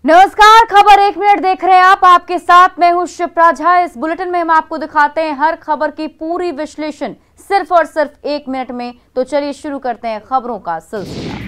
नमस्कार, खबर 1 मिनट देख रहे हैं आप। आपके साथ मैं हूं शिप्रा झा। इस बुलेटिन में हम आपको दिखाते हैं हर खबर की पूरी विश्लेषण सिर्फ और सिर्फ 1 मिनट में। तो चलिए शुरू करते हैं खबरों का सिलसिला।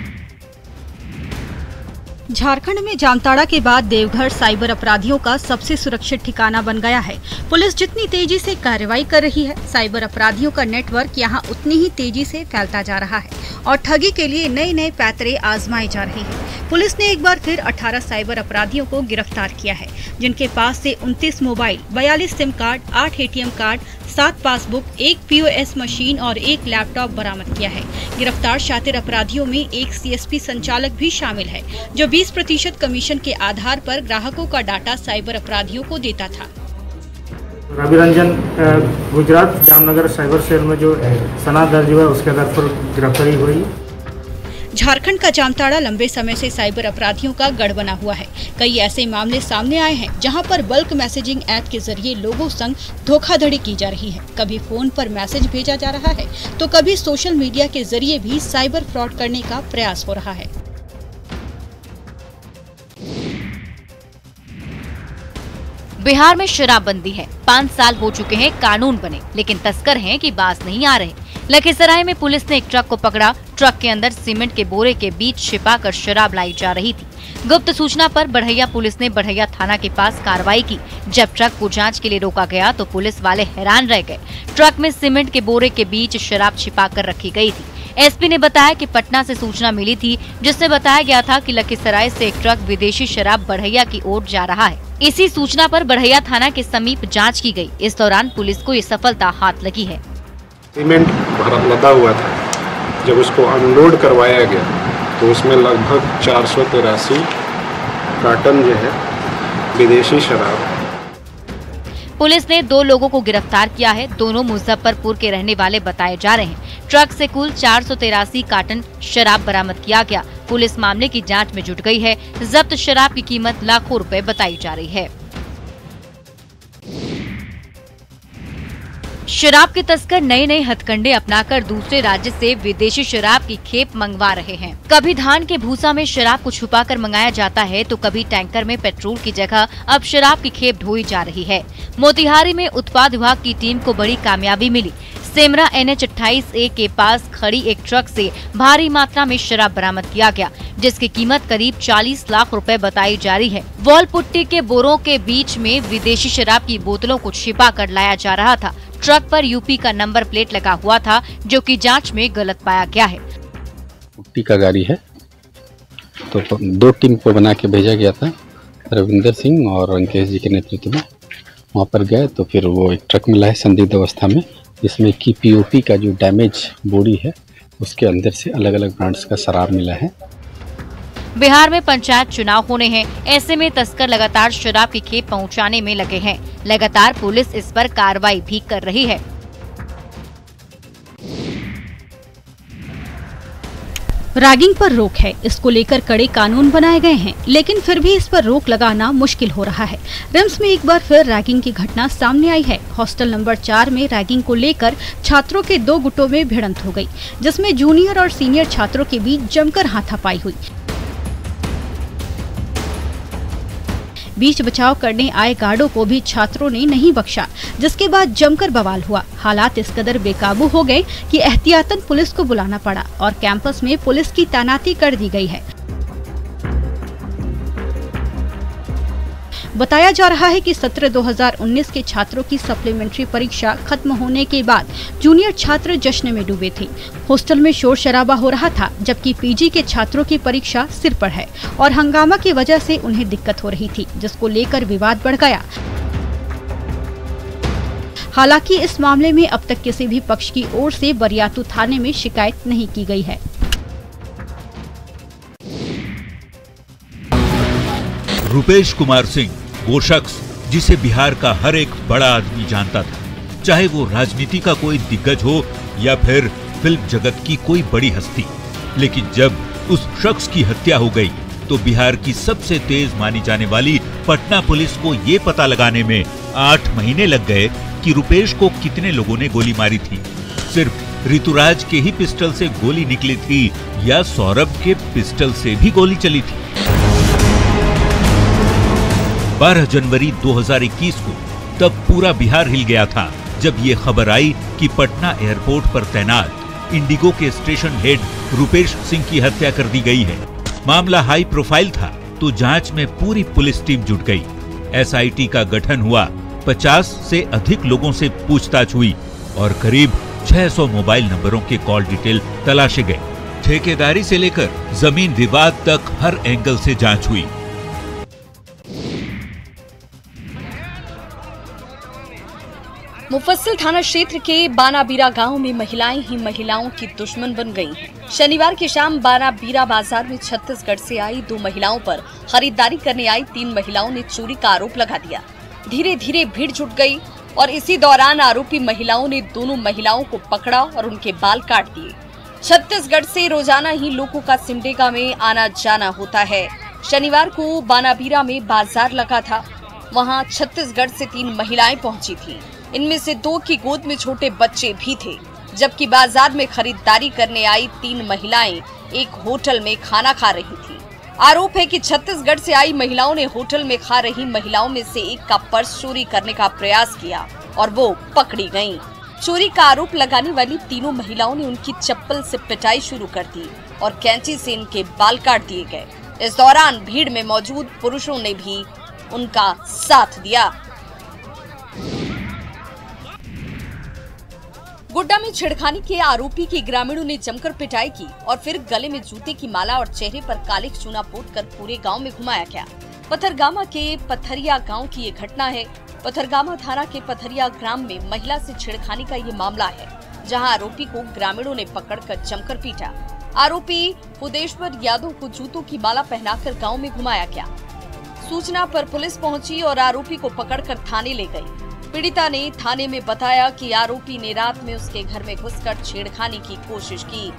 झारखंड में जामताड़ा के बाद देवघर साइबर अपराधियों का सबसे सुरक्षित ठिकाना बन गया है। पुलिस जितनी तेजी से कार्रवाई कर रही है, साइबर अपराधियों का नेटवर्क यहां उतनी ही तेजी से फैलता जा रहा है और ठगी के लिए नए नए पैतरे आजमाए जा रहे हैं। पुलिस ने एक बार फिर 18 साइबर अपराधियों को गिरफ्तार किया है, जिनके पास से 29 mobile, 42 SIM card, 8 ATM card, 7 passbook, 1 POS machine और 1 लैपटॉप बरामद किया है। गिरफ्तार शातिर अपराधियों में एक CSP संचालक भी शामिल है, जो 20% कमीशन के आधार पर ग्राहकों का डाटा साइबर अपराधियों को देता था। रवि रंजन गुजरात जामनगर साइबर सेल में जो सनद दर्ज हुआ उसके आधार पर गिरफ्तारी हुई। झारखंड का जामताड़ा लंबे समय से साइबर अपराधियों का गढ़ बना हुआ है। कई ऐसे मामले सामने आए हैं जहां पर बल्क मैसेजिंग ऐप के जरिए लोगों संग धोखाधड़ी की जा रही है। कभी फोन पर मैसेज भेजा जा रहा है तो कभी सोशल मीडिया के जरिए भी साइबर फ्रॉड करने का प्रयास हो रहा है। बिहार में शराबबंदी है। 5 साल हो चुके हैं कानून बने, लेकिन तस्कर हैं कि बाज नहीं आ रहे। लखीसराय में पुलिस ने एक ट्रक को पकड़ा। ट्रक के अंदर सीमेंट के बोरे के बीच छिपाकर शराब लाई जा रही थी। गुप्त सूचना पर बढ़ैया पुलिस ने बढ़ैया थाना के पास कार्रवाई की। जब ट्रक को जांच के लिए रोका गया तो पुलिस वाले हैरान रह गए। ट्रक में सीमेंट के बोरे के बीच शराब छिपाकर रखी गई थी। SP ने बताया कि पटना से सूचना मिली थी, जिससे बताया गया था कि लखीसराय से एक ट्रक विदेशी शराब बढ़ैया की ओर जा रहा है। इसी सूचना पर बढ़ैया थाना के समीप जांच की गई। इस दौरान पुलिस को ये सफलता हाथ लगी है। सीमेंट लदा हुआ था। जब उसको अनलोड करवाया गया तो उसमें लगभग 483 कार्टन जो है विदेशी शराब। पुलिस ने 2 लोगों को गिरफ्तार किया है। दोनों मुजफ्फरपुर के रहने वाले बताए जा रहे हैं। ट्रक से कुल 483 कार्टन शराब बरामद किया गया। पुलिस मामले की जांच में जुट गई है। जब्त शराब की कीमत लाखों रुपए बताई जा रही है। शराब के तस्कर नए नए हथकंडे अपनाकर दूसरे राज्य से विदेशी शराब की खेप मंगवा रहे हैं। कभी धान के भूसा में शराब को छुपाकर मंगाया जाता है तो कभी टैंकर में पेट्रोल की जगह अब शराब की खेप ढोई जा रही है। मोतिहारी में उत्पाद विभाग की टीम को बड़ी कामयाबी मिली। सेमरा NH 28A के पास खड़ी एक ट्रक से भारी मात्रा में शराब बरामद किया गया, जिसकी कीमत करीब 40 लाख रुपए बताई जा रही है। वॉल पुट्टी के बोरों के बीच में विदेशी शराब की बोतलों को छिपा कर लाया जा रहा था। ट्रक पर UP का नंबर प्लेट लगा हुआ था, जो कि जांच में गलत पाया गया है। पुट्टी का गाड़ी है तो 2 टीम को बना के भेजा गया था। रविंदर सिंह और अंकेश जी के नेतृत्व में वहाँ पर गए तो फिर वो एक ट्रक मिला है संदिग्ध अवस्था में, जिसमें कि POP का जो डैमेज बोरी है उसके अंदर से अलग अलग ब्रांड्स का शराब मिला है। बिहार में पंचायत चुनाव होने हैं। ऐसे में तस्कर लगातार शराब की खेप पहुंचाने में लगे हैं। लगातार पुलिस इस पर कार्रवाई भी कर रही है। रैगिंग पर रोक है, इसको लेकर कड़े कानून बनाए गए हैं, लेकिन फिर भी इस पर रोक लगाना मुश्किल हो रहा है। रिम्स में एक बार फिर रैगिंग की घटना सामने आई है। हॉस्टल नंबर 4 में रैगिंग को लेकर छात्रों के 2 गुटों में भिड़ंत हो गई, जिसमें जूनियर और सीनियर छात्रों के बीच जमकर हाथापाई हुई। बीच बचाव करने आए गार्डों को भी छात्रों ने नहीं बख्शा, जिसके बाद जमकर बवाल हुआ। हालात इस कदर बेकाबू हो गए कि एहतियातन पुलिस को बुलाना पड़ा और कैंपस में पुलिस की तैनाती कर दी गई है। बताया जा रहा है कि सत्र 2019 के छात्रों की सप्लीमेंट्री परीक्षा खत्म होने के बाद जूनियर छात्र जश्न में डूबे थे। हॉस्टल में शोर शराबा हो रहा था, जबकि PG के छात्रों की परीक्षा सिर पर है और हंगामा की वजह से उन्हें दिक्कत हो रही थी, जिसको लेकर विवाद बढ़ गया। हालांकि इस मामले में अब तक किसी भी पक्ष की ओर से बरियातू थाने में शिकायत नहीं की गई है। रुपेश कुमार सिंह वो शख्स जिसे बिहार का हर एक बड़ा आदमी जानता था, चाहे वो राजनीति का कोई दिग्गज हो या फिर फिल्म जगत की कोई बड़ी हस्ती। लेकिन जब उस शख्स की हत्या हो गई तो बिहार की सबसे तेज मानी जाने वाली पटना पुलिस को ये पता लगाने में 8 महीने लग गए कि रुपेश को कितने लोगों ने गोली मारी थी। सिर्फ ऋतुराज के ही पिस्टल से गोली निकली थी या सौरभ के पिस्टल से भी गोली चली थी। 12 जनवरी 2021 को। तब पूरा बिहार हिल गया था जब ये खबर आई कि पटना एयरपोर्ट पर तैनात इंडिगो के स्टेशन हेड रुपेश सिंह की हत्या कर दी गई है। मामला हाई प्रोफाइल था तो जांच में पूरी पुलिस टीम जुट गई। एसआईटी का गठन हुआ, 50 से अधिक लोगों से पूछताछ हुई और करीब 600 मोबाइल नंबरों के कॉल डिटेल तलाशे गए। ठेकेदारी से लेकर जमीन विवाद तक हर एंगल से जांच हुई। मुफस्सिल थाना क्षेत्र के बानाबीरा गांव में महिलाएं ही महिलाओं की दुश्मन बन गई हैं। शनिवार की शाम बानाबीरा बाजार में छत्तीसगढ़ से आई 2 महिलाओं पर खरीदारी करने आई 3 महिलाओं ने चोरी का आरोप लगा दिया। धीरे धीरे भीड़ जुट गई और इसी दौरान आरोपी महिलाओं ने दोनों महिलाओं को पकड़ा और उनके बाल काट दिए। छत्तीसगढ़ से रोजाना ही लोगों का सिमडेगा में आना जाना होता है। शनिवार को बानाबीरा में बाजार लगा था, वहां छत्तीसगढ़ से 3 महिलाएं पहुंची थीं। इनमें से 2 की गोद में छोटे बच्चे भी थे, जबकि बाजार में खरीदारी करने आई 3 महिलाएं एक होटल में खाना खा रही थीं। आरोप है कि छत्तीसगढ़ से आई महिलाओं ने होटल में खा रही महिलाओं में से एक का पर्स चोरी करने का प्रयास किया और वो पकड़ी गईं। चोरी का आरोप लगाने वाली तीनों महिलाओं ने उनकी चप्पल से पिटाई शुरू कर दी और कैंची से इनके बाल काट दिए गए। इस दौरान भीड़ में मौजूद पुरुषों ने भी उनका साथ दिया। गोड्डा में छेड़खानी के आरोपी की ग्रामीणों ने जमकर पिटाई की और फिर गले में जूते की माला और चेहरे पर काले चूना पोतकर पूरे गांव में घुमाया गया। पथरगामा के पथरिया गांव की ये घटना है। पथरगामा थाना के पथरिया ग्राम में महिला से छेड़खानी का ये मामला है, जहां आरोपी को ग्रामीणों ने पकड़कर जमकर पीटा। आरोपी फुदेश्वर यादव को जूतों की माला पहनाकर गाँव में घुमाया गया। सूचना पर पुलिस पहुंची और आरोपी को पकड़कर थाने ले गई। पीड़िता ने थाने में बताया कि आरोपी ने रात में उसके घर में घुसकर छेड़खानी की कोशिश की।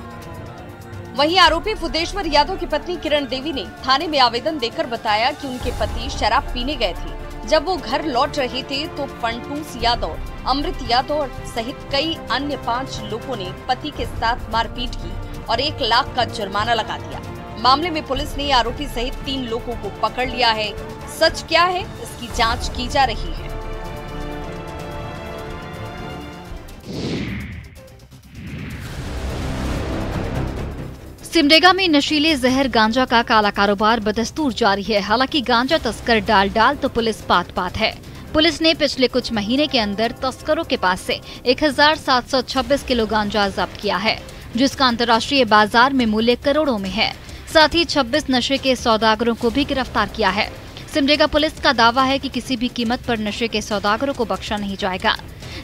वहीं आरोपी फुदेश्वर यादव की पत्नी किरण देवी ने थाने में आवेदन देकर बताया कि उनके पति शराब पीने गए थे। जब वो घर लौट रहे थे तो फंटूस यादव, अमृत यादव सहित कई अन्य 5 लोगों ने पति के साथ मारपीट की और 1 लाख का जुर्माना लगा दिया। मामले में पुलिस ने आरोपी सहित 3 लोगों को पकड़ लिया है। सच क्या है, इसकी जाँच की जा रही है। सिमडेगा में नशीले जहर गांजा का काला कारोबार बदस्तूर जारी है। हालांकि गांजा तस्कर डाल तो पुलिस पात है। पुलिस ने पिछले कुछ महीने के अंदर तस्करों के पास से 1726 किलो गांजा जब्त किया है, जिसका अंतर्राष्ट्रीय बाजार में मूल्य करोड़ों में है। साथ ही 26 नशे के सौदागरों को भी गिरफ्तार किया है। सिमडेगा पुलिस का दावा है कि किसी भी कीमत पर नशे के सौदागरों को बख्शा नहीं जाएगा।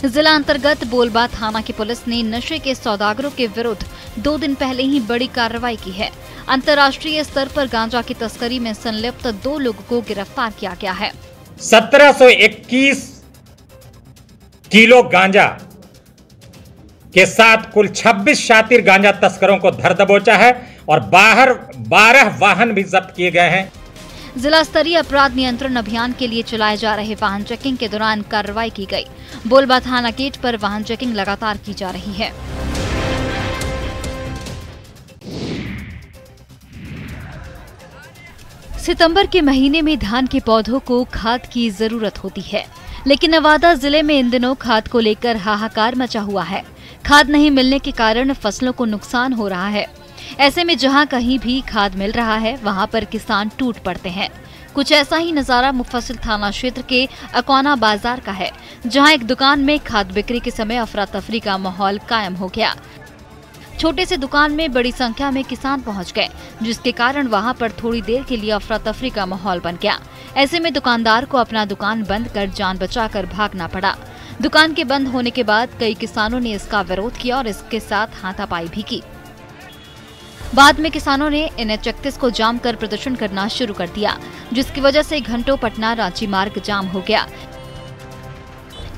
जिला अंतर्गत बोलबा थाना की पुलिस ने नशे के सौदागरों के विरुद्ध 2 दिन पहले ही बड़ी कार्रवाई की है। अंतर्राष्ट्रीय स्तर पर गांजा की तस्करी में संलिप्त 2 लोगों को गिरफ्तार किया गया है। 1721 किलो गांजा के साथ कुल 26 शातिर गांजा तस्करों को धर दबोचा है और बाहर 12 वाहन भी जब्त किए गए हैं। जिला स्तरीय अपराध नियंत्रण अभियान के लिए चलाए जा रहे वाहन चेकिंग के दौरान कार्रवाई की गई। बोलबा थाना गेट पर वाहन चेकिंग लगातार की जा रही है। सितंबर के महीने में धान के पौधों को खाद की जरूरत होती है, लेकिन नवादा जिले में इन दिनों खाद को लेकर हाहाकार मचा हुआ है। खाद नहीं मिलने के कारण फसलों को नुकसान हो रहा है। ऐसे में जहां कहीं भी खाद मिल रहा है, वहां पर किसान टूट पड़ते हैं। कुछ ऐसा ही नजारा मुफस्सिल थाना क्षेत्र के अकौना बाजार का है, जहां एक दुकान में खाद बिक्री के समय अफरा तफरी का माहौल कायम हो गया। छोटे से दुकान में बड़ी संख्या में किसान पहुंच गए, जिसके कारण वहां पर थोड़ी देर के लिए अफरा तफरी का माहौल बन गया। ऐसे में दुकानदार को अपना दुकान बंद कर जान बचाकर भागना पड़ा। दुकान के बंद होने के बाद कई किसानों ने इसका विरोध किया और इसके साथ हाथापाई भी की। बाद में किसानों ने NH-31 को जाम कर प्रदर्शन करना शुरू कर दिया, जिसकी वजह से घंटों पटना रांची मार्ग जाम हो गया।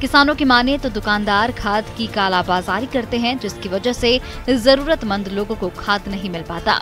किसानों की माने तो दुकानदार खाद की कालाबाजारी करते हैं, जिसकी वजह से जरूरतमंद लोगों को खाद नहीं मिल पाता।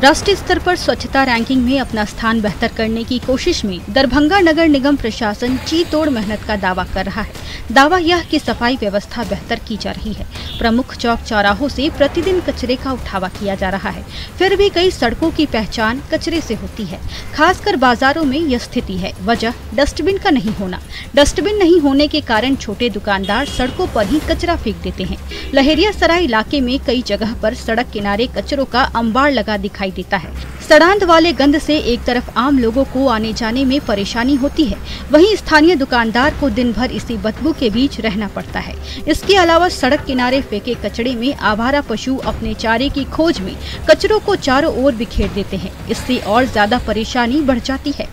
राष्ट्रीय स्तर पर स्वच्छता रैंकिंग में अपना स्थान बेहतर करने की कोशिश में दरभंगा नगर निगम प्रशासन जी तोड़ मेहनत का दावा कर रहा है। दावा यह कि सफाई व्यवस्था बेहतर की जा रही है। प्रमुख चौक चौराहों से प्रतिदिन कचरे का उठावा किया जा रहा है, फिर भी कई सड़कों की पहचान कचरे से होती है। खासकर बाजारों में यह स्थिति है। वजह डस्टबिन का नहीं होना। डस्टबिन नहीं होने के कारण छोटे दुकानदार सड़कों पर ही कचरा फेंक देते हैं। लहेरियासराय इलाके में कई जगह पर सड़क किनारे कचरों का अंबार लगा दिखाई देता है। सड़ांध वाले गंध से एक तरफ आम लोगों को आने जाने में परेशानी होती है, वहीं स्थानीय दुकानदार को दिन भर इसी बदबू के बीच रहना पड़ता है। इसके अलावा सड़क किनारे फेंके कचरे में आवारा पशु अपने चारे की खोज में कचरों को चारों ओर बिखेर देते हैं। इससे और ज्यादा परेशानी बढ़ जाती है।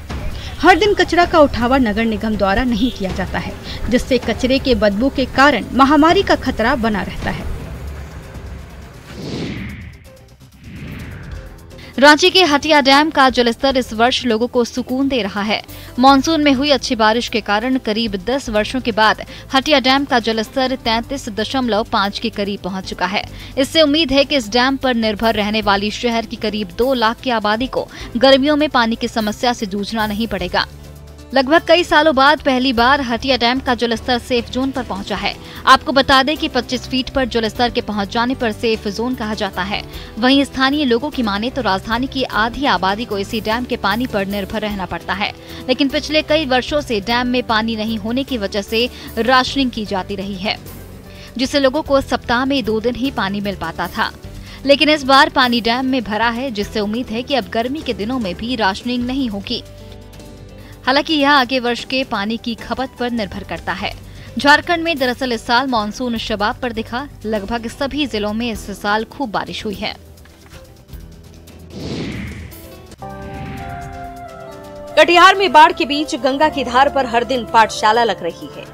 हर दिन कचरा का उठावा नगर निगम द्वारा नहीं किया जाता है, जिससे कचरे के बदबू के कारण महामारी का खतरा बना रहता है। रांची के हटिया डैम का जलस्तर इस वर्ष लोगों को सुकून दे रहा है। मानसून में हुई अच्छी बारिश के कारण करीब 10 वर्षों के बाद हटिया डैम का जलस्तर 33.5 के करीब पहुंच चुका है। इससे उम्मीद है कि इस डैम पर निर्भर रहने वाली शहर की करीब 2 लाख की आबादी को गर्मियों में पानी की समस्या से जूझना नहीं पड़ेगा। लगभग कई सालों बाद पहली बार हटिया डैम का जलस्तर सेफ जोन पर पहुंचा है। आपको बता दें कि 25 फीट पर जलस्तर के पहुंच जाने पर सेफ जोन कहा जाता है। वहीं स्थानीय लोगों की माने तो राजधानी की आधी आबादी को इसी डैम के पानी पर निर्भर रहना पड़ता है। लेकिन पिछले कई वर्षों से डैम में पानी नहीं होने की वजह से राशनिंग की जाती रही है, जिससे लोगों को सप्ताह में 2 दिन ही पानी मिल पाता था। लेकिन इस बार पानी डैम में भरा है, जिससे उम्मीद है कि अब गर्मी के दिनों में भी राशनिंग नहीं होगी। हालांकि यह आगे वर्ष के पानी की खपत पर निर्भर करता है। झारखंड में दरअसल इस साल मानसून शबाब पर दिखा। लगभग सभी जिलों में इस साल खूब बारिश हुई है। कटिहार में बाढ़ के बीच गंगा की धार पर हर दिन पाठशाला लग रही है।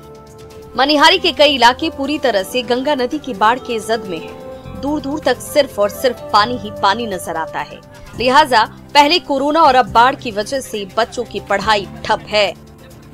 मनिहारी के कई इलाके पूरी तरह से गंगा नदी की बाढ़ के जद में है। दूर दूर तक सिर्फ और सिर्फ पानी ही पानी नजर आता है। लिहाजा पहले कोरोना और अब बाढ़ की वजह से बच्चों की पढ़ाई ठप है।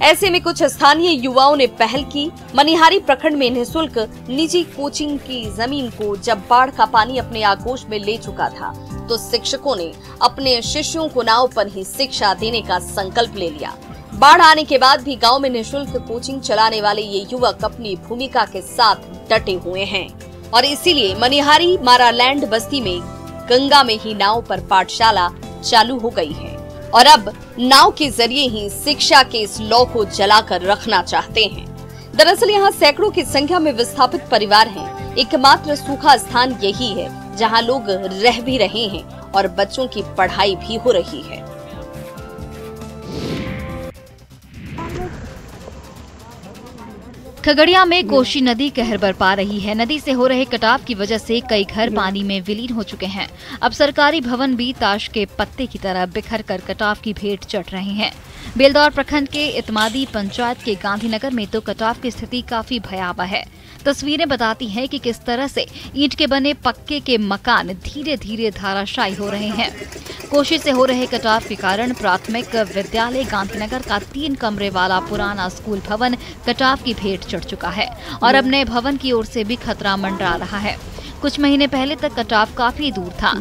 ऐसे में कुछ स्थानीय युवाओं ने पहल की। मनिहारी प्रखंड में निःशुल्क निजी कोचिंग की जमीन को जब बाढ़ का पानी अपने आगोश में ले चुका था, तो शिक्षकों ने अपने शिष्यों को नाव पर ही शिक्षा देने का संकल्प ले लिया। बाढ़ आने के बाद भी गांव में निःशुल्क कोचिंग चलाने वाले ये युवक अपनी भूमिका के साथ डटे हुए हैं और इसीलिए मनिहारी मारालैंड बस्ती में गंगा में ही नाव पर पाठशाला चालू हो गई है और अब नाव के जरिए ही शिक्षा के इस लौ को जलाकर रखना चाहते हैं। दरअसल यहाँ सैकड़ों की संख्या में विस्थापित परिवार हैं। एकमात्र सूखा स्थान यही है जहाँ लोग रह भी रहे हैं और बच्चों की पढ़ाई भी हो रही है। खगड़िया में कोसी नदी कहर बरपा रही है। नदी से हो रहे कटाव की वजह से कई घर पानी में विलीन हो चुके हैं। अब सरकारी भवन भी ताश के पत्ते की तरह बिखर कर कटाव की भेंट चढ़ रहे हैं। बेलदौर प्रखंड के इतमादी पंचायत के गांधीनगर में तो कटाव की स्थिति काफी भयावह है। तस्वीरें बताती हैं कि किस तरह से ईंट के बने पक्के के मकान धीरे धीरे धाराशायी हो रहे हैं। कोशी से हो रहे कटाव के कारण प्राथमिक विद्यालय गांधीनगर का 3 कमरे वाला पुराना स्कूल भवन कटाव की भेंट चढ़ चुका है और अब नए भवन की ओर से भी खतरा मंडरा रहा है। कुछ महीने पहले तक कटाव काफी दूर था,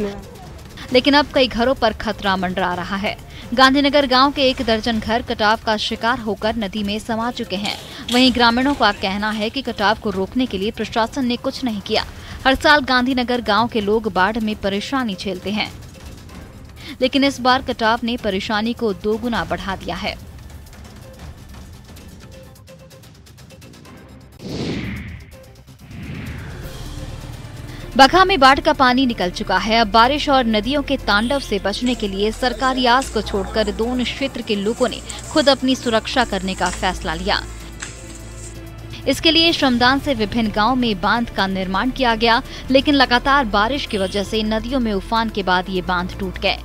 लेकिन अब कई घरों पर खतरा मंडरा रहा है। गांधीनगर गांव के 1 दर्जन घर कटाव का शिकार होकर नदी में समा चुके हैं। वहीं ग्रामीणों का कहना है कि कटाव को रोकने के लिए प्रशासन ने कुछ नहीं किया। हर साल गांधीनगर गांव के लोग बाढ़ में परेशानी झेलते हैं, लेकिन इस बार कटाव ने परेशानी को 2 गुना बढ़ा दिया है। बगहा में बाढ़ का पानी निकल चुका है। अब बारिश और नदियों के तांडव से बचने के लिए सरकारी आस को छोड़कर दोनों क्षेत्र के लोगों ने खुद अपनी सुरक्षा करने का फैसला लिया। इसके लिए श्रमदान से विभिन्न गांवों में बांध का निर्माण किया गया, लेकिन लगातार बारिश की वजह से नदियों में उफान के बाद ये बांध टूट गए।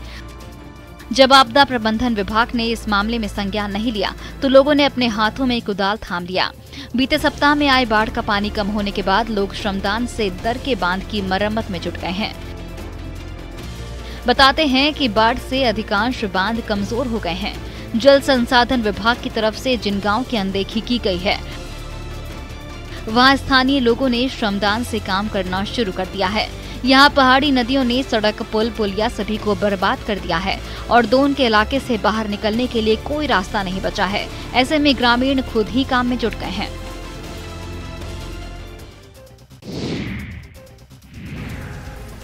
जब आपदा प्रबंधन विभाग ने इस मामले में संज्ञान नहीं लिया, तो लोगों ने अपने हाथों में कुदाल थाम लिया। बीते सप्ताह में आए बाढ़ का पानी कम होने के बाद लोग श्रमदान से दर के बांध की मरम्मत में जुट गए हैं। बताते हैं कि बाढ़ से अधिकांश बांध कमजोर हो गए हैं। जल संसाधन विभाग की तरफ से जिन गांव की अनदेखी की गई है, वहां स्थानीय लोगों ने श्रमदान से काम करना शुरू कर दिया है। यहाँ पहाड़ी नदियों ने सड़क, पुल, पुलिया सभी को बर्बाद कर दिया है और दोन के इलाके से बाहर निकलने के लिए कोई रास्ता नहीं बचा है। ऐसे में ग्रामीण खुद ही काम में जुट गए हैं।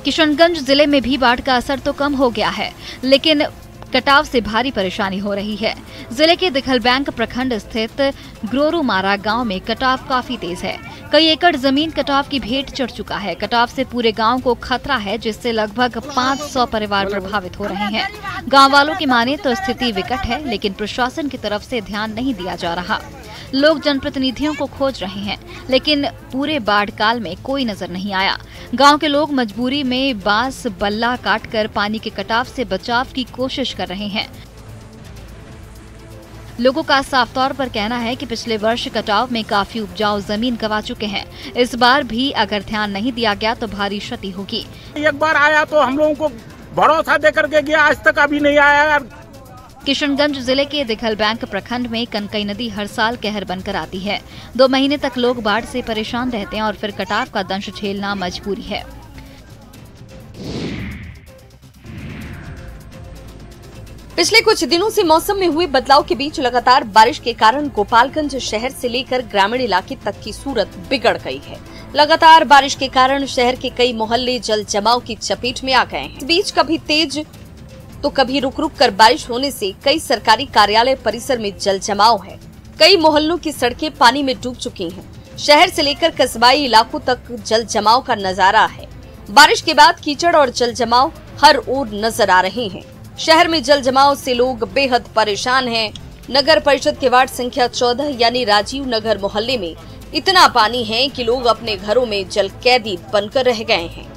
किशनगंज जिले में भी बाढ़ का असर तो कम हो गया है, लेकिन कटाव से भारी परेशानी हो रही है। जिले के दिखलबैंक प्रखंड स्थित ग्रोरुमारा गांव में कटाव काफी तेज है। कई एकड़ जमीन कटाव की भेंट चढ़ चुका है। कटाव से पूरे गांव को खतरा है, जिससे लगभग 500 परिवार प्रभावित हो रहे हैं। गांव वालों की माने तो स्थिति विकट है, लेकिन प्रशासन की तरफ से ध्यान नहीं दिया जा रहा। लोग जनप्रतिनिधियों को खोज रहे हैं, लेकिन पूरे बाढ़ काल में कोई नजर नहीं आया। गांव के लोग मजबूरी में बांस बल्ला काटकर पानी के कटाव से बचाव की कोशिश कर रहे हैं। लोगों का साफ तौर पर कहना है कि पिछले वर्ष कटाव में काफी उपजाऊ जमीन गंवा चुके हैं। इस बार भी अगर ध्यान नहीं दिया गया तो भारी क्षति होगी। एक बार आया तो हम लोगों को भरोसा देकर के गया, आज तक अभी नहीं आया। किशनगंज जिले के दिखलबैंक प्रखंड में कनकई नदी हर साल कहर बनकर आती है। 2 महीने तक लोग बाढ़ से परेशान रहते हैं और फिर कटाव का दंश झेलना मजबूरी है। पिछले कुछ दिनों से मौसम में हुए बदलाव के बीच लगातार बारिश के कारण गोपालगंज शहर से लेकर ग्रामीण इलाके तक की सूरत बिगड़ गई है। लगातार बारिश के कारण शहर के कई मोहल्ले जल जमाव की चपेट में आ गए हैं। इस बीच कभी तेज तो कभी रुक रुक कर बारिश होने से कई सरकारी कार्यालय परिसर में जल जमाव है। कई मोहल्लों की सड़कें पानी में डूब चुकी हैं। शहर से लेकर कस्बाई इलाकों तक जल जमाव का नजारा है। बारिश के बाद कीचड़ और जल जमाव हर ओर नजर आ रहे हैं। शहर में जल जमाव से लोग बेहद परेशान हैं। नगर परिषद के वार्ड संख्या 14 यानी राजीव नगर मोहल्ले में इतना पानी है कि लोग अपने घरों में जल कैदी बनकर रह गए हैं।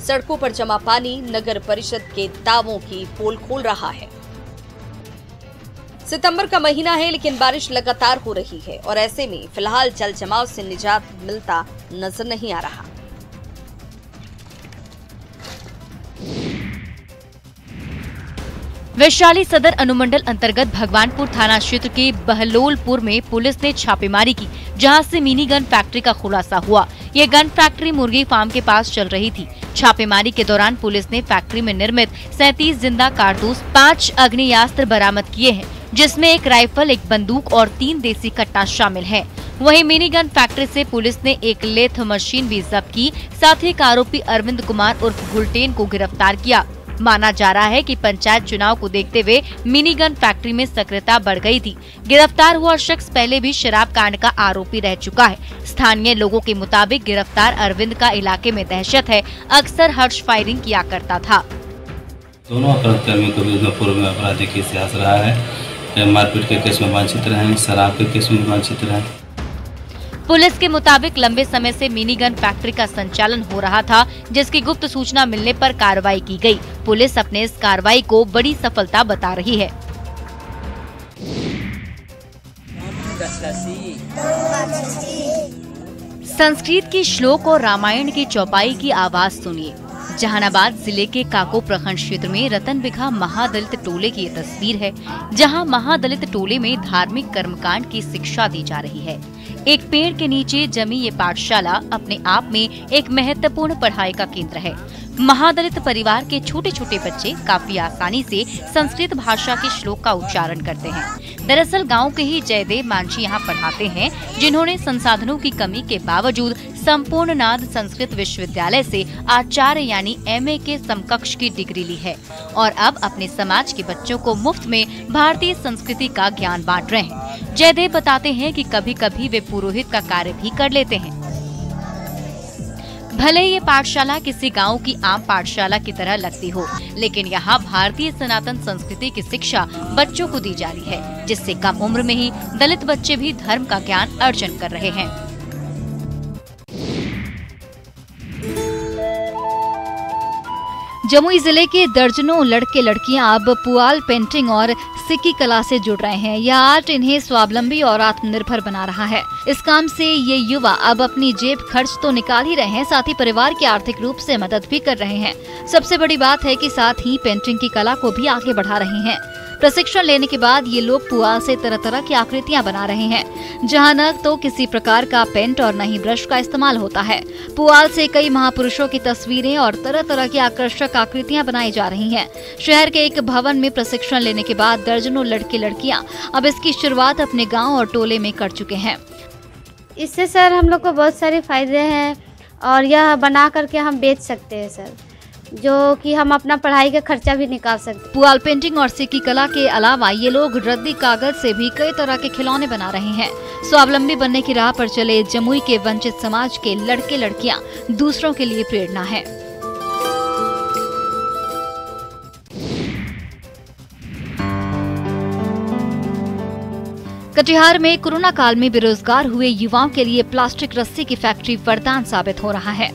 सड़कों पर जमा पानी नगर परिषद के दावों की पोल खोल रहा है। सितंबर का महीना है, लेकिन बारिश लगातार हो रही है और ऐसे में फिलहाल जल जमाव से निजात मिलता नजर नहीं आ रहा। वैशाली सदर अनुमंडल अंतर्गत भगवानपुर थाना क्षेत्र के बहलोलपुर में पुलिस ने छापेमारी की, जहां से मिनी गन फैक्ट्री का खुलासा हुआ। ये गन फैक्ट्री मुर्गी फार्म के पास चल रही थी। छापेमारी के दौरान पुलिस ने फैक्ट्री में निर्मित 37 जिंदा कारतूस, 5 आग्नेयास्त्र बरामद किए हैं, जिसमें 1 राइफल, 1 बंदूक और 3 देसी कट्टा शामिल है। वहीं मिनी गन फैक्ट्री से पुलिस ने 1 लेथ मशीन भी जब्त की। साथ ही एक आरोपी अरविंद कुमार उर्फ गुलटेन को गिरफ्तार किया। माना जा रहा है कि पंचायत चुनाव को देखते हुए मिनी गन फैक्ट्री में सक्रियता बढ़ गई थी। गिरफ्तार हुआ शख्स पहले भी शराब कांड का आरोपी रह चुका है। स्थानीय लोगों के मुताबिक गिरफ्तार अरविंद का इलाके में दहशत है, अक्सर हर्ष फायरिंग किया करता था। दोनों अपराधकर्मी को भी पूर्व में आपराधिक इतिहास रहा है। मारपीट के केस में वांछित रहे, शराब के केस में वांछित रहे। पुलिस के मुताबिक लंबे समय से मिनी गन फैक्ट्री का संचालन हो रहा था, जिसकी गुप्त सूचना मिलने पर कार्रवाई की गई। पुलिस अपने इस कार्रवाई को बड़ी सफलता बता रही है। संस्कृत की श्लोक और रामायण की चौपाई की आवाज सुनिए। जहानाबाद जिले के काको प्रखंड क्षेत्र में रतन बिघा महादलित टोले की ये तस्वीर है, जहां महादलित टोले में धार्मिक कर्मकांड की शिक्षा दी जा रही है। एक पेड़ के नीचे जमी ये पाठशाला अपने आप में एक महत्वपूर्ण पढ़ाई का केंद्र है। महादलित परिवार के छोटे छोटे बच्चे काफी आसानी से संस्कृत भाषा के श्लोक का उच्चारण करते हैं। दरअसल गांव के ही जयदेव मांझी यहाँ पढ़ाते हैं, जिन्होंने संसाधनों की कमी के बावजूद संपूर्ण नाद संस्कृत विश्वविद्यालय से आचार्य यानी MA के समकक्ष की डिग्री ली है और अब अपने समाज के बच्चों को मुफ्त में भारतीय संस्कृति का ज्ञान बांट रहे हैं। जयदेव बताते हैं कि कभी कभी वे पुरोहित का कार्य भी कर लेते हैं। भले ये पाठशाला किसी गांव की आम पाठशाला की तरह लगती हो, लेकिन यहाँ भारतीय सनातन संस्कृति की शिक्षा बच्चों को दी जा रही है, जिससे कम उम्र में ही दलित बच्चे भी धर्म का ज्ञान अर्जन कर रहे हैं। जमुई जिले के दर्जनों लड़के लड़कियां अब पुआल पेंटिंग और सिक्की कला से जुड़ रहे हैं। यह आर्ट इन्हें स्वावलंबी और आत्मनिर्भर बना रहा है। इस काम से ये युवा अब अपनी जेब खर्च तो निकाल ही रहे हैं, साथ ही परिवार की आर्थिक रूप से मदद भी कर रहे हैं। सबसे बड़ी बात है कि साथ ही पेंटिंग की कला को भी आगे बढ़ा रहे हैं। प्रशिक्षण लेने के बाद ये लोग पुआल से तरह तरह की आकृतियां बना रहे हैं, जहां न तो किसी प्रकार का पेंट और न ही ब्रश का इस्तेमाल होता है। पुआल से कई महापुरुषों की तस्वीरें और तरह तरह की आकर्षक आकृतियां बनाई जा रही हैं। शहर के एक भवन में प्रशिक्षण लेने के बाद दर्जनों लड़के लड़कियां अब इसकी शुरुआत अपने गाँव और टोले में कर चुके हैं। इससे सर हम लोग को बहुत सारे फायदे हैं और यह बना करके हम बेच सकते हैं सर, जो कि हम अपना पढ़ाई का खर्चा भी निकाल सकते हैं। पुआल पेंटिंग और सिक्की कला के अलावा ये लोग रद्दी कागज से भी कई तरह के खिलौने बना रहे हैं। स्वावलंबी बनने की राह पर चले जमुई के वंचित समाज के लड़के लड़कियां दूसरों के लिए प्रेरणा है। कटिहार में कोरोना काल में बेरोजगार हुए युवाओं के लिए प्लास्टिक रस्सी की फैक्ट्री वरदान साबित हो रहा है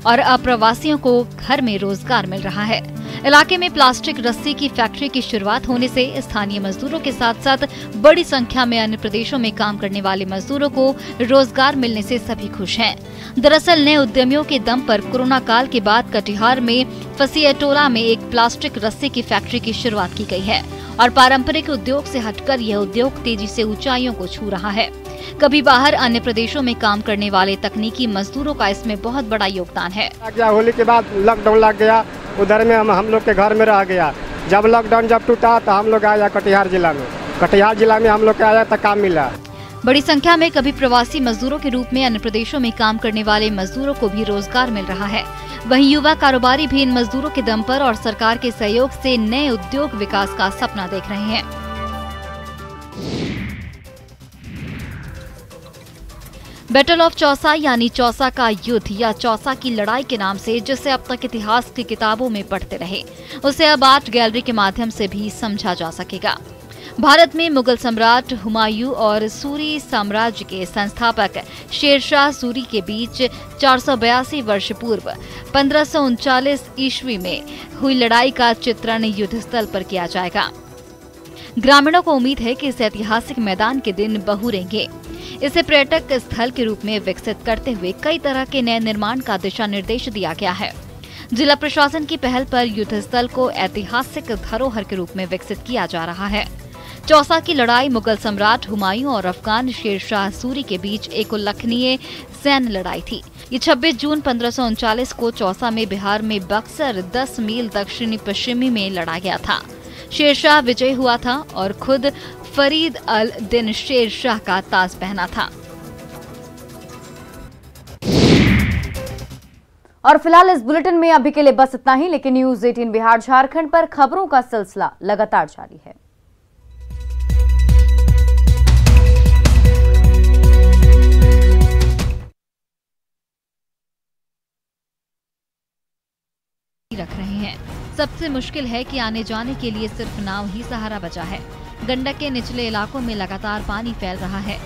और अप्रवासियों को घर में रोजगार मिल रहा है। इलाके में प्लास्टिक रस्सी की फैक्ट्री की शुरुआत होने से स्थानीय मजदूरों के साथ साथ बड़ी संख्या में अन्य प्रदेशों में काम करने वाले मजदूरों को रोजगार मिलने से सभी खुश हैं। दरअसल नए उद्यमियों के दम पर कोरोना काल के बाद कटिहार में फसियाटोला में एक प्लास्टिक रस्सी की फैक्ट्री की शुरुआत की गई है और पारंपरिक उद्योग से हटकर यह उद्योग तेजी से ऊंचाइयों को छू रहा है। कभी बाहर अन्य प्रदेशों में काम करने वाले तकनीकी मजदूरों का इसमें बहुत बड़ा योगदान है। होली के बाद लॉकडाउन लग गया, उधर में हम लोग के घर में रह गया। जब लॉकडाउन जब टूटा तो हम लोग आया कटिहार जिला में। कटिहार जिला में हम लोग आया तो काम मिला। बड़ी संख्या में कभी प्रवासी मजदूरों के रूप में अन्य प्रदेशों में काम करने वाले मजदूरों को भी रोजगार मिल रहा है। वहीं युवा कारोबारी भी इन मजदूरों के दम पर और सरकार के सहयोग से नए उद्योग विकास का सपना देख रहे हैं। बैटल ऑफ चौसा यानी चौसा का युद्ध या चौसा की लड़ाई के नाम से जिसे अब तक इतिहास की किताबों में पढ़ते रहे, उसे अब आर्ट गैलरी के माध्यम से भी समझा जा सकेगा। भारत में मुगल सम्राट हुमायूं और सूरी साम्राज्य के संस्थापक शेरशाह सूरी के बीच 482 वर्ष पूर्व 1539 ईस्वी में हुई लड़ाई का चित्रण युद्ध स्थल पर किया जाएगा। ग्रामीणों को उम्मीद है कि इस ऐतिहासिक मैदान के दिन बहुरेंगे। इसे पर्यटक स्थल के रूप में विकसित करते हुए कई तरह के नए निर्माण का दिशा निर्देश दिया गया है। जिला प्रशासन की पहल पर युद्ध स्थल को ऐतिहासिक धरोहर के रूप में विकसित किया जा रहा है। चौसा की लड़ाई मुगल सम्राट हुमायूं और अफगान शेरशाह सूरी के बीच एक उल्लेखनीय सैन्य लड़ाई थी। ये 26 जून 1539 को चौसा में बिहार में बक्सर 10 मील दक्षिणी पश्चिमी में लड़ा गया था। शेरशाह विजयी हुआ था और खुद फरीद अल दिन शेरशाह का ताज पहना था। और फिलहाल इस बुलेटिन में अभी के लिए बस इतना ही, लेकिन न्यूज़ 18 बिहार झारखंड पर खबरों का सिलसिला लगातार जारी है। रख रहे हैं। सबसे मुश्किल है कि आने जाने के लिए सिर्फ नाव ही सहारा बचा है। गंडक के निचले इलाकों में लगातार पानी फैल रहा है।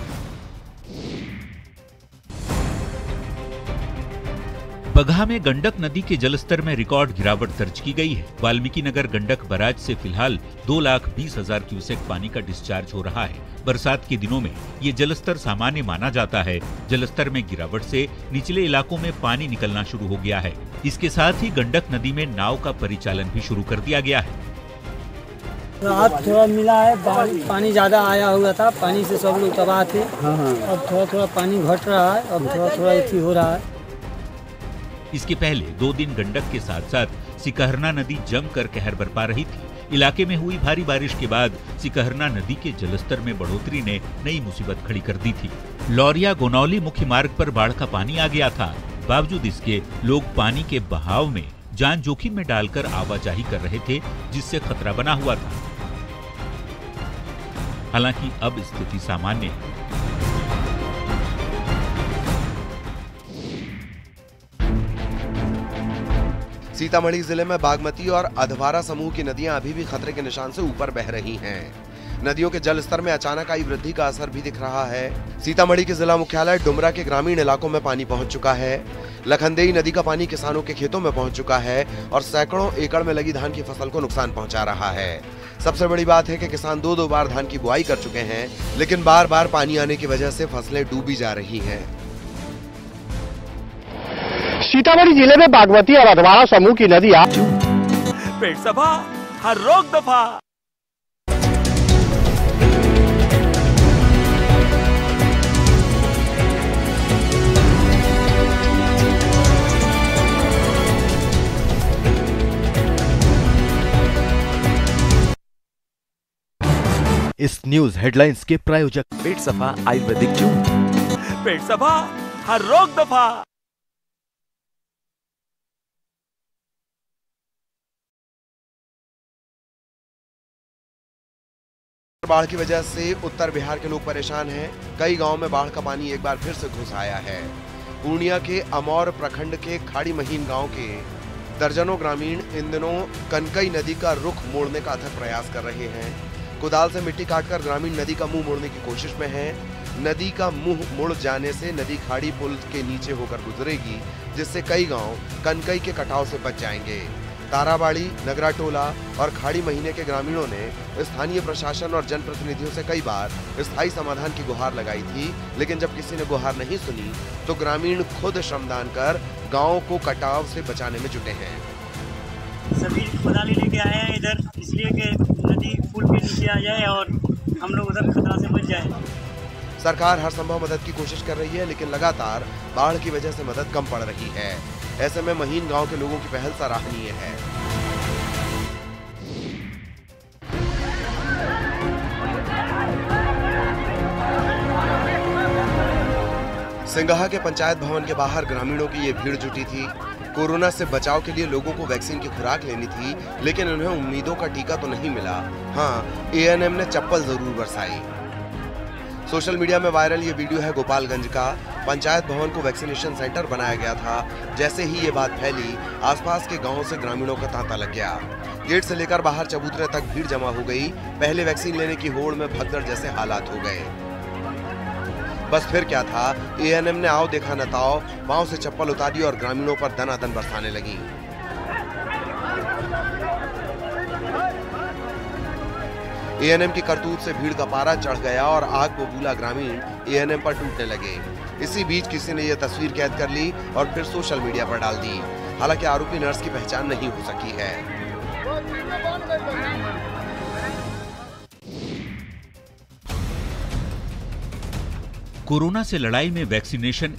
बगहा में गंडक नदी के जलस्तर में रिकॉर्ड गिरावट दर्ज की गई है। वाल्मीकि नगर गंडक बराज से फिलहाल 2,20,000 क्यूसेक पानी का डिस्चार्ज हो रहा है। बरसात के दिनों में ये जलस्तर सामान्य माना जाता है। जलस्तर में गिरावट से निचले इलाकों में पानी निकलना शुरू हो गया है। इसके साथ ही गंडक नदी में नाव का परिचालन भी शुरू कर दिया गया है। रात थोड़ा मिला है, पानी ज्यादा आया हुआ था, पानी से सब लोग तबाह थे। अब थोड़ा थोड़ा पानी घट रहा है, अब थोड़ा थोड़ा एथी हो रहा है। इसके पहले 2 दिन गंडक के साथ साथ सिकहरना नदी जमकर कहर बरपा रही थी। इलाके में हुई भारी बारिश के बाद सिकहरना नदी के जलस्तर में बढ़ोतरी ने नई मुसीबत खड़ी कर दी थी। लौरिया गोनौली मुख्य मार्ग पर बाढ़ का पानी आ गया था। बावजूद इसके लोग पानी के बहाव में जान जोखिम में डालकर आवाजाही कर रहे थे, जिससे खतरा बना हुआ था। हालांकि अब स्थिति सामान्य है। सीतामढ़ी जिले में बागमती और अधवारा समूह की नदियां अभी भी खतरे के निशान से ऊपर बह रही हैं। नदियों के जल स्तर में अचानक आई वृद्धि का असर भी दिख रहा है। सीतामढ़ी के जिला मुख्यालय डुमरा के ग्रामीण इलाकों में पानी पहुंच चुका है। लखनदेई नदी का पानी किसानों के खेतों में पहुंच चुका है और सैकड़ों एकड़ में लगी धान की फसल को नुकसान पहुंचा रहा है। सबसे बड़ी बात है कि किसान 2 बार धान की बुआई कर चुके हैं, लेकिन बार बार पानी आने की वजह से फसलें डूबी जा रही हैं। सीतामढ़ी जिले में बागमती और अधवारा समूह की नदियां पेट सफा, हर रोग दफा। इस न्यूज हेडलाइंस के प्रायोजक पेट सफा आयुर्वेदिक जूस। पेट सफा, हर रोग दफा। बाढ़ की वजह से उत्तर बिहार के लोग परेशान हैं। कई गांवों में बाढ़ का पानी एक बार फिर से घुस आया है। पूर्णिया के अमौर प्रखंड के खाड़ी महीन गांव के दर्जनों ग्रामीण इन दिनों कनकई नदी का रुख मोड़ने का अथक प्रयास कर रहे हैं। कुदाल से मिट्टी काटकर ग्रामीण नदी का मुंह मोड़ने की कोशिश में हैं। नदी का मुंह मुड़ जाने से नदी खाड़ी पुल के नीचे होकर गुजरेगी, जिससे कई गांव कनकई के कटाव से बच जाएंगे। ताराबाड़ी, नगरा टोला और खाड़ी महीने के ग्रामीणों ने स्थानीय प्रशासन और जनप्रतिनिधियों से कई बार स्थायी समाधान की गुहार लगाई थी, लेकिन जब किसी ने गुहार नहीं सुनी तो ग्रामीण खुद श्रमदान कर गाँव को कटाव से बचाने में जुटे हैं। सभी खुदाली लेके आए हैं इधर, इसलिए कि नदी पुल के नीचे आ जाए और हम लोग उधर खतरा से बच जाए। सरकार हर संभव मदद की कोशिश कर रही है, लेकिन लगातार बाढ़ की वजह से मदद कम पड़ रही है। ऐसे में महीन गांव के लोगों की पहल सराहनीय है। सिंगाहा के पंचायत भवन के बाहर ग्रामीणों की ये भीड़ जुटी थी। कोरोना से बचाव के लिए लोगों को वैक्सीन की खुराक लेनी थी, लेकिन उन्हें उम्मीदों का टीका तो नहीं मिला। हाँ, एएनएम ने चप्पल जरूर बरसाई। सोशल मीडिया में वायरल ये वीडियो है गोपालगंज का। पंचायत भवन को वैक्सीनेशन सेंटर बनाया गया था। जैसे ही ये बात फैली, आसपास के गांवों से ग्रामीणों का तांता लग गया। गेट से लेकर बाहर चबूतरे तक भीड़ जमा हो गई। पहले वैक्सीन लेने की होड़ में भगदड़ जैसे हालात हो गए। बस फिर क्या था, एएनएम ने आओ देखा न ताओ, पांव से चप्पल उतारी और ग्रामीणों पर दनादन बरसाने लगी। एएनएम की करतूत से भीड़ का पारा चढ़ गया और आग बबूला ग्रामीण एएनएम पर टूटने लगे। इसी बीच किसी ने यह तस्वीर कैद कर ली और फिर सोशल मीडिया पर डाल दी। हालांकि आरोपी नर्स की पहचान नहीं हो सकी है। कोरोना से लड़ाई में वैक्सीनेशन